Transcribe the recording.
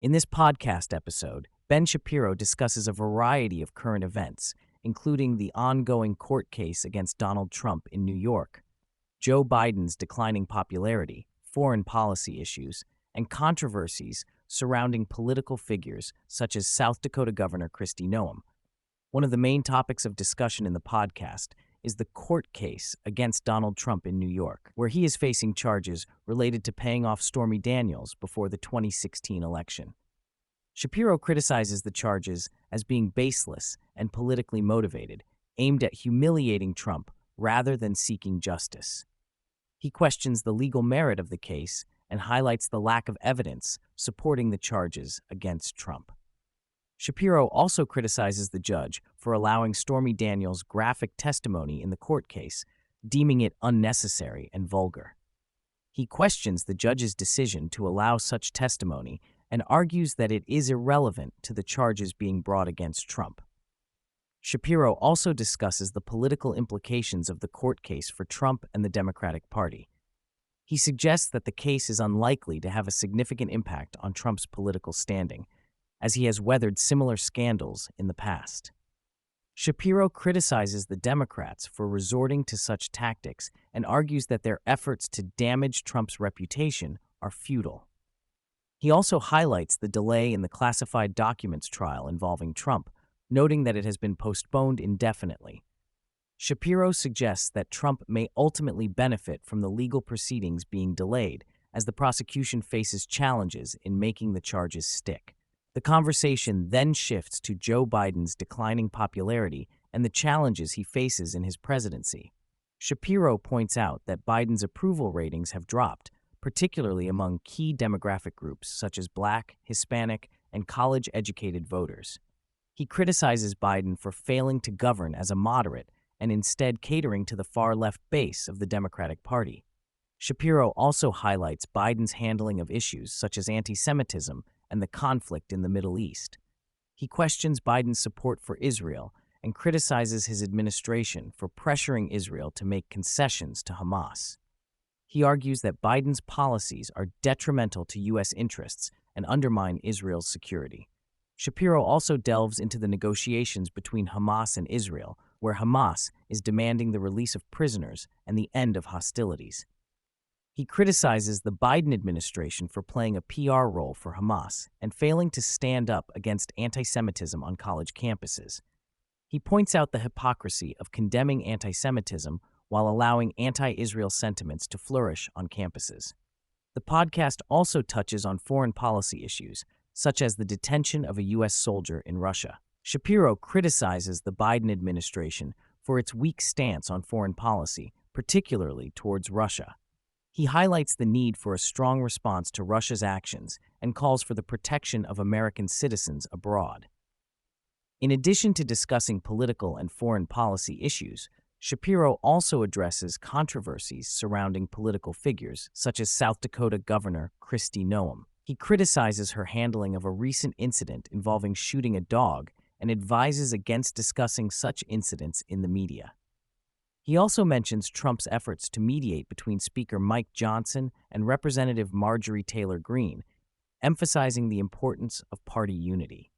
In this podcast episode, Ben Shapiro discusses a variety of current events, including the ongoing court case against Donald Trump in New York, Joe Biden's declining popularity, foreign policy issues, and controversies surrounding political figures such as South Dakota Governor Kristi Noem. One of the main topics of discussion in the podcast is the court case against Donald Trump in New York, where he is facing charges related to paying off Stormy Daniels before the 2016 election. Shapiro criticizes the charges as being baseless and politically motivated, aimed at humiliating Trump rather than seeking justice. He questions the legal merit of the case and highlights the lack of evidence supporting the charges against Trump. Shapiro also criticizes the judge for allowing Stormy Daniels' graphic testimony in the court case, deeming it unnecessary and vulgar. He questions the judge's decision to allow such testimony and argues that it is irrelevant to the charges being brought against Trump. Shapiro also discusses the political implications of the court case for Trump and the Democratic Party. He suggests that the case is unlikely to have a significant impact on Trump's political standing, as he has weathered similar scandals in the past. Shapiro criticizes the Democrats for resorting to such tactics and argues that their efforts to damage Trump's reputation are futile. He also highlights the delay in the classified documents trial involving Trump, noting that it has been postponed indefinitely. Shapiro suggests that Trump may ultimately benefit from the legal proceedings being delayed, as the prosecution faces challenges in making the charges stick. The conversation then shifts to Joe Biden's declining popularity and the challenges he faces in his presidency. Shapiro points out that Biden's approval ratings have dropped, particularly among key demographic groups such as Black, Hispanic, and college-educated voters. He criticizes Biden for failing to govern as a moderate and instead catering to the far-left base of the Democratic Party. Shapiro also highlights Biden's handling of issues such as anti-Semitism and the conflict in the Middle East. He questions Biden's support for Israel and criticizes his administration for pressuring Israel to make concessions to Hamas. He argues that Biden's policies are detrimental to U.S. interests and undermine Israel's security. Shapiro also delves into the negotiations between Hamas and Israel, where Hamas is demanding the release of prisoners and the end of hostilities. He criticizes the Biden administration for playing a PR role for Hamas and failing to stand up against anti-Semitism on college campuses. He points out the hypocrisy of condemning anti-Semitism while allowing anti-Israel sentiments to flourish on campuses. The podcast also touches on foreign policy issues, such as the detention of a U.S. soldier in Russia. Shapiro criticizes the Biden administration for its weak stance on foreign policy, particularly towards Russia. He highlights the need for a strong response to Russia's actions and calls for the protection of American citizens abroad. In addition to discussing political and foreign policy issues, Shapiro also addresses controversies surrounding political figures, such as South Dakota Governor Kristi Noem. He criticizes her handling of a recent incident involving shooting a dog and advises against discussing such incidents in the media. He also mentions Trump's efforts to mediate between Speaker Mike Johnson and Representative Marjorie Taylor Greene, emphasizing the importance of party unity.